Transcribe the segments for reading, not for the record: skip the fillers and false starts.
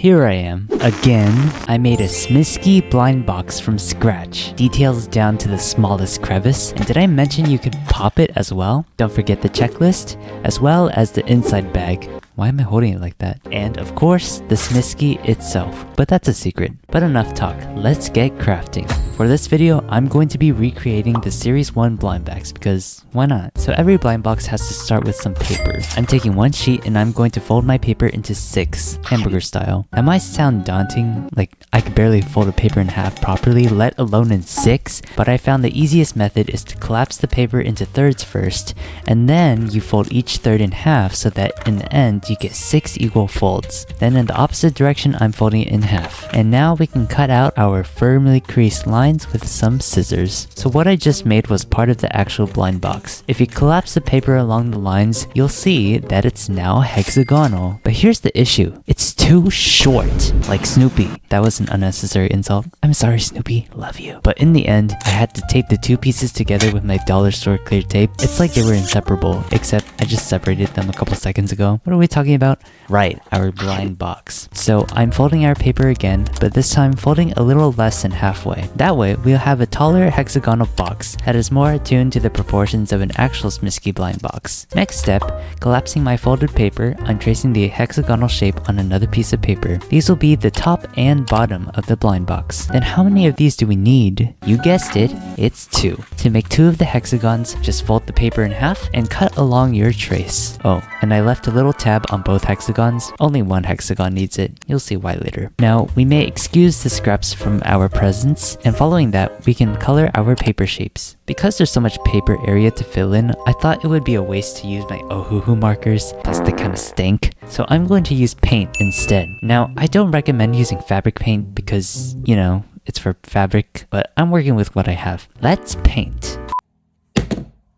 Here I am, again. I made a Smisky blind box from scratch. Details down to the smallest crevice. And did I mention you could pop it as well? Don't forget the checklist, as well as the inside bag. Why am I holding it like that? And of course, the Smisky itself. But that's a secret. But enough talk, let's get crafting. For this video, I'm going to be recreating the Series 1 blind box because why not? So every blind box has to start with some paper. I'm taking one sheet and I'm going to fold my paper into 6, hamburger style. That might sound daunting, like I could barely fold a paper in half properly, let alone in 6, but I found the easiest method is to collapse the paper into thirds first, and then you fold each third in half so that in the end you get 6 equal folds. Then in the opposite direction, I'm folding it in half. And now we can cut out our firmly creased lines with some scissors. So what I just made was part of the actual blind box. If you collapse the paper along the lines, you'll see that it's now hexagonal. But here's the issue. It's too short, like Snoopy. That was an unnecessary insult. I'm sorry, Snoopy. Love you. But in the end, I had to tape the 2 pieces together with my dollar store clear tape. It's like they were inseparable, except I just separated them a couple seconds ago. What are we talking about? Right, our blind box. So I'm folding our paper again, but this time folding a little less than halfway. That way, we'll have a taller hexagonal box that is more attuned to the proportions of an actual Smisky blind box. Next step, collapsing my folded paper, I'm tracing the hexagonal shape on another piece of paper. These will be the top and bottom of the blind box. Then how many of these do we need? You guessed it, it's 2. To make 2 of the hexagons, just fold the paper in half and cut along your trace. Oh, and I left a little tab on both hexagons. Only one hexagon needs it. You'll see why later. Now, we may excuse the scraps from our presents, and following that, we can color our paper shapes. Because there's so much paper area to fill in, I thought it would be a waste to use my Ohuhu markers, plus they kind of stink. So I'm going to use paint instead. Now, I don't recommend using fabric paint because, you know, it's for fabric, but I'm working with what I have. Let's paint.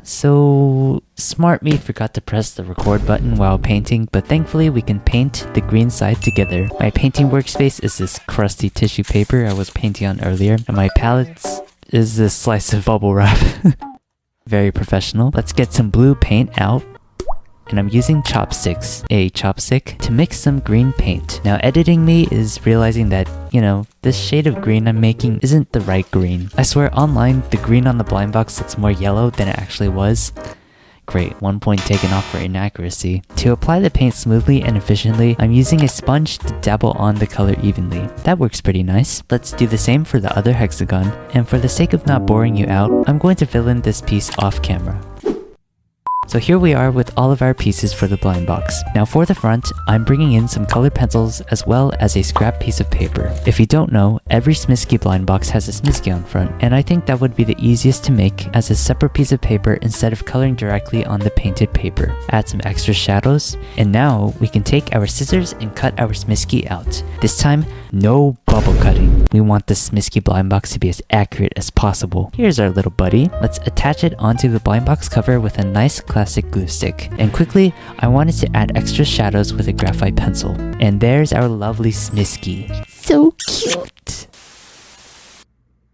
So, smart me forgot to press the record button while painting, but thankfully we can paint the green side together. My painting workspace is this crusty tissue paper I was painting on earlier, and my palettes is this slice of bubble wrap. Very professional. Let's get some blue paint out. And I'm using chopsticks, a chopstick, to mix some green paint. Now editing me is realizing that, you know, this shade of green I'm making isn't the right green. I swear online, the green on the blind box looks more yellow than it actually was. Great, 1 point taken off for inaccuracy. To apply the paint smoothly and efficiently, I'm using a sponge to dabble on the color evenly. That works pretty nice. Let's do the same for the other hexagon. And for the sake of not boring you out, I'm going to fill in this piece off camera. So here we are with all of our pieces for the blind box. Now for the front, I'm bringing in some colored pencils as well as a scrap piece of paper. If you don't know, every Smisky blind box has a Smisky on front, and I think that would be the easiest to make as a separate piece of paper instead of coloring directly on the painted paper. Add some extra shadows, and now we can take our scissors and cut our Smisky out. This time, no bubble cutting. We want the Smisky blind box to be as accurate as possible. Here's our little buddy. Let's attach it onto the blind box cover with a nice classic glue stick. And quickly, I wanted to add extra shadows with a graphite pencil. And there's our lovely Smisky. So cute!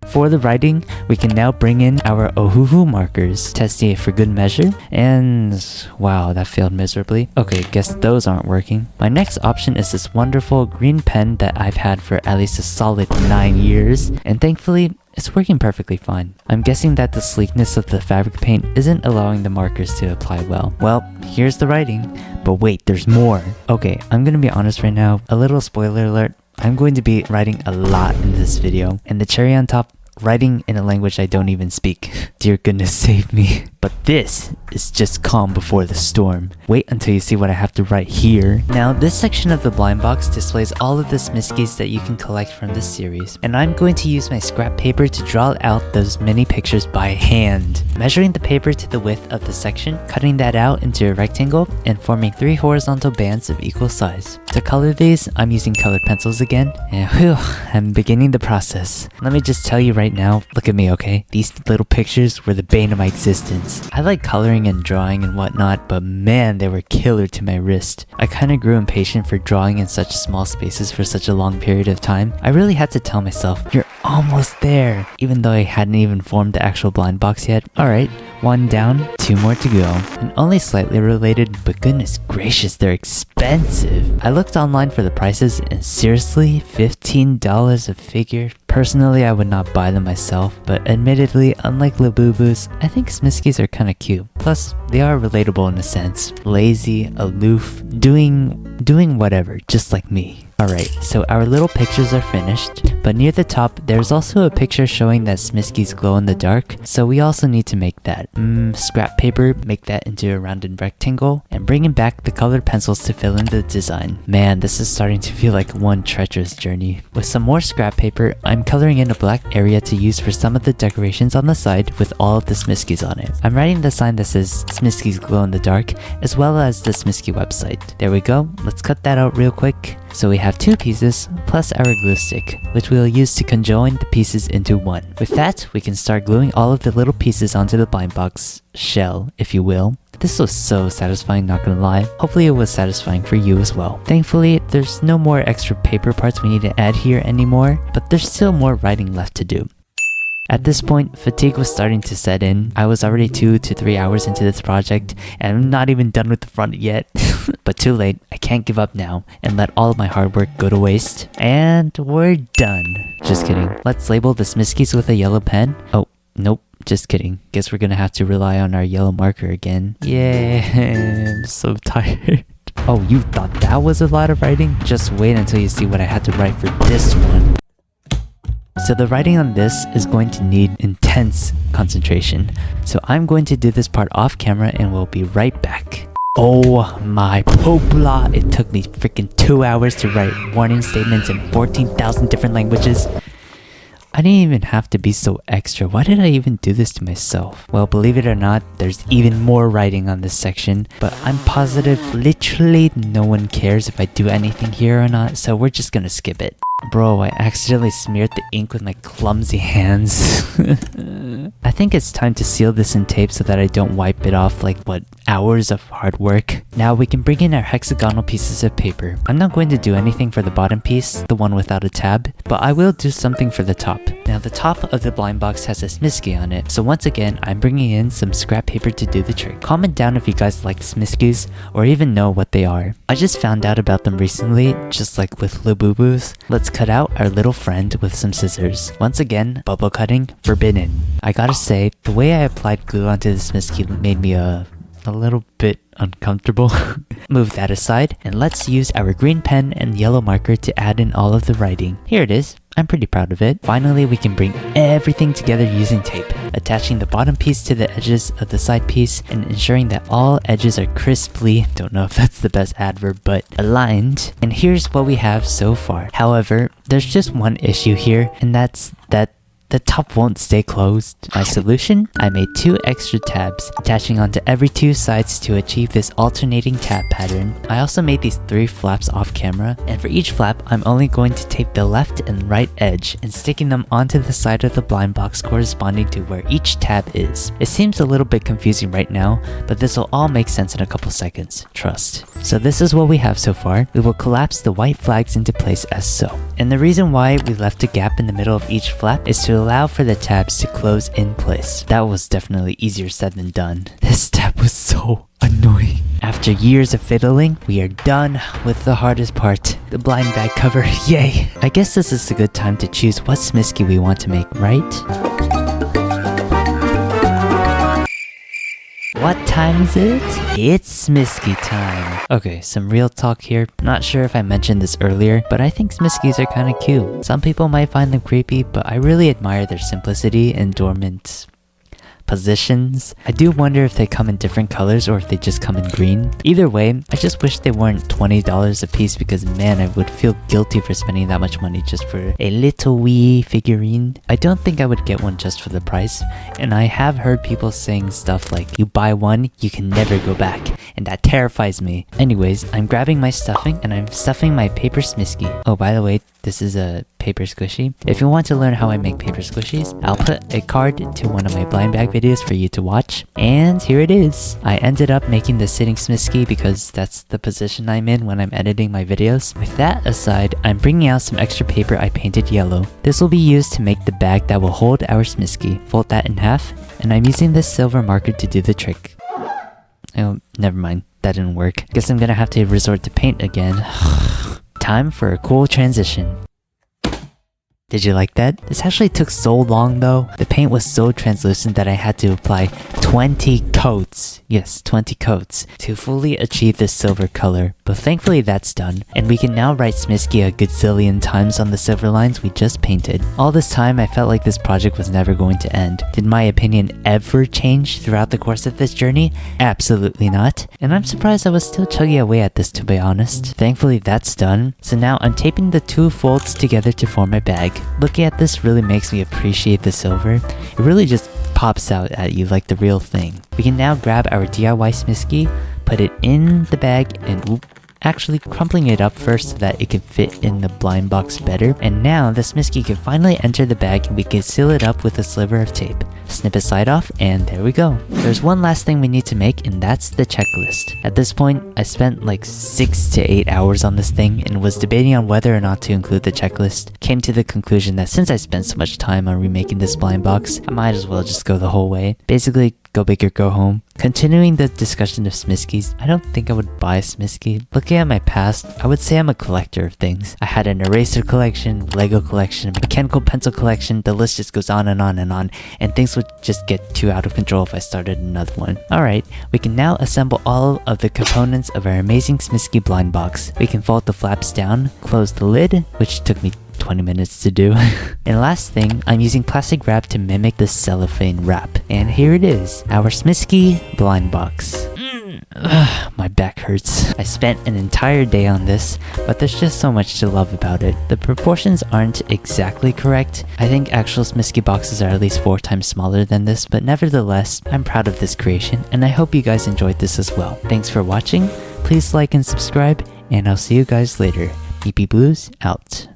For the writing, we can now bring in our Ohuhu markers, testing it for good measure, and wow, that failed miserably. Okay, guess those aren't working. My next option is this wonderful green pen that I've had for at least a solid 9 years, and thankfully, it's working perfectly fine. I'm guessing that the sleekness of the fabric paint isn't allowing the markers to apply well. Well, here's the writing, but wait, there's more. Okay, I'm gonna be honest right now, a little spoiler alert, I'm going to be writing a lot in this video, and the cherry on top, writing in a language I don't even speak. Dear goodness save me. But this is just calm before the storm. Wait until you see what I have to write here. Now, this section of the blind box displays all of the Smiskys that you can collect from this series. And I'm going to use my scrap paper to draw out those mini pictures by hand. Measuring the paper to the width of the section, cutting that out into a rectangle, and forming 3 horizontal bands of equal size. To color these, I'm using colored pencils again. And whew, I'm beginning the process. Let me just tell you right now, look at me, okay? These little pictures were the bane of my existence. these. I like coloring and drawing and whatnot, but man, they were killer to my wrist. I kinda grew impatient for drawing in such small spaces for such a long period of time. I really had to tell myself, you're almost there, even though I hadn't even formed the actual blind box yet. Alright, one down, 2 more to go. And only slightly related, but goodness gracious, they're expensive. I looked online for the prices and seriously, $15 a figure? Personally, I would not buy them myself, but admittedly, unlike Labubu's, I think Smiskys are kinda cute. Plus, they are relatable in a sense. Lazy, aloof, doing whatever, just like me. Alright, so our little pictures are finished, but near the top, there's also a picture showing that Smiskys glow in the dark, so we also need to make that. Scrap paper, make that into a rounded rectangle, and bringing back the colored pencils to fill in the design. Man, this is starting to feel like one treacherous journey. With some more scrap paper, I'm coloring in a black area to use for some of the decorations on the side with all of the Smiskys on it. I'm writing the sign that says Smiskys glow in the dark, as well as the Smisky website. There we go, let's cut that out real quick. So we have 2 pieces, plus our glue stick, which we'll use to conjoin the pieces into one. With that, we can start gluing all of the little pieces onto the blind box shell, if you will. This was so satisfying, not gonna lie. Hopefully it was satisfying for you as well. Thankfully, there's no more extra paper parts we need to add here anymore, but there's still more writing left to do. At this point, fatigue was starting to set in. I was already 2 to 3 hours into this project, and I'm not even done with the front yet. But too late, I can't give up now and let all of my hard work go to waste. And we're done. Just kidding. Let's label the Smiskys with a yellow pen. Oh, nope. Just kidding. Guess we're gonna have to rely on our yellow marker again. Yeah, I'm so tired. Oh, you thought that was a lot of writing? Just wait until you see what I had to write for this one. So the writing on this is going to need intense concentration. So I'm going to do this part off camera and we'll be right back. Oh my popla! It took me freaking 2 hours to write warning statements in 14,000 different languages. I didn't even have to be so extra. Why did I even do this to myself? Well, believe it or not, there's even more writing on this section, but I'm positive literally no one cares if I do anything here or not, so we're just gonna skip it. Bro, I accidentally smeared the ink with my clumsy hands. I think it's time to seal this in tape so that I don't wipe it off like, hours of hard work. Now we can bring in our hexagonal pieces of paper. I'm not going to do anything for the bottom piece, the one without a tab, but I will do something for the top. Now the top of the blind box has a Smisky on it, so once again, I'm bringing in some scrap paper to do the trick. Comment down if you guys like Smiskys or even know what they are. I just found out about them recently, just like with Labubu's. Let's cut out our little friend with some scissors. Once again, bubble cutting forbidden. I gotta say, the way I applied glue onto the Smisky made me a little bit uncomfortable. Move that aside, and let's use our green pen and yellow marker to add in all of the writing. Here it is. I'm pretty proud of it. Finally, we can bring everything together using tape, attaching the bottom piece to the edges of the side piece and ensuring that all edges are crisply, don't know if that's the best adverb, but aligned. And here's what we have so far. However, there's just one issue here, and that's that the top won't stay closed. My solution? I made 2 extra tabs, attaching onto every 2 sides to achieve this alternating tab pattern. I also made these 3 flaps off camera, and for each flap, I'm only going to tape the left and right edge and sticking them onto the side of the blind box corresponding to where each tab is. It seems a little bit confusing right now, but this will all make sense in a couple seconds. Trust. So this is what we have so far. We will collapse the white flags into place as so. And the reason why we left a gap in the middle of each flap is to allow for the tabs to close in place. That was definitely easier said than done. This step was so annoying. After years of fiddling, we are done with the hardest part, the blind bag cover. Yay! I guess this is a good time to choose what Smisky we want to make, right? What time is it? It's Smisky time. Okay, some real talk here. Not sure if I mentioned this earlier, but I think Smiskys are kinda cute. Some people might find them creepy, but I really admire their simplicity and dormant positions. I do wonder if they come in different colors or if they just come in green. Either way, I just wish they weren't $20 a piece because man, I would feel guilty for spending that much money just for a little wee figurine. I don't think I would get one just for the price, and I have heard people saying stuff like, you buy one, you can never go back, and that terrifies me. Anyways, I'm grabbing my stuffing and I'm stuffing my paper Smisky. Oh, by the way, this is a paper squishy. If you want to learn how I make paper squishies, I'll put a card to one of my blind bag videos for you to watch. And here it is. I ended up making the sitting Smisky because that's the position I'm in when I'm editing my videos. With that aside, I'm bringing out some extra paper I painted yellow. This will be used to make the bag that will hold our Smisky. Fold that in half, and I'm using this silver marker to do the trick. Oh, never mind. That didn't work. Guess I'm gonna have to resort to paint again. Time for a cool transition. Did you like that? This actually took so long though. The paint was so translucent that I had to apply 20 coats. Yes, 20 coats to fully achieve this silver color. But thankfully that's done. And we can now write Smisky a gazillion times on the silver lines we just painted. All this time I felt like this project was never going to end. Did my opinion ever change throughout the course of this journey? Absolutely not. And I'm surprised I was still chugging away at this, to be honest. Thankfully that's done. So now I'm taping the two folds together to form my bag. Looking at this really makes me appreciate the silver. It really just pops out at you like the real thing. We can now grab our DIY Smisky, put it in the bag, and actually crumpling it up first so that it can fit in the blind box better. And now the Smisky can finally enter the bag and we can seal it up with a sliver of tape. Snip a side off and there we go. There's one last thing we need to make, and that's the checklist. At this point, I spent like 6 to 8 hours on this thing and was debating on whether or not to include the checklist. Came to the conclusion that since I spent so much time on remaking this blind box, I might as well just go the whole way. Basically, go big or go home. Continuing the discussion of Smiskys, I don't think I would buy a Smisky. Looking at my past, I would say I'm a collector of things. I had an eraser collection, Lego collection, mechanical pencil collection, the list just goes on and on and on, and things would just get too out of control if I started another one. Alright, we can now assemble all of the components of our amazing Smisky blind box. We can fold the flaps down, close the lid, which took me 20 minutes to do. And last thing, I'm using plastic wrap to mimic the cellophane wrap. And here it is, our Smisky blind box. My back hurts. I spent an entire day on this, but there's just so much to love about it. The proportions aren't exactly correct. I think actual Smisky boxes are at least 4 times smaller than this, but nevertheless, I'm proud of this creation, and I hope you guys enjoyed this as well. Thanks for watching, please like and subscribe, and I'll see you guys later. Meepyblues out.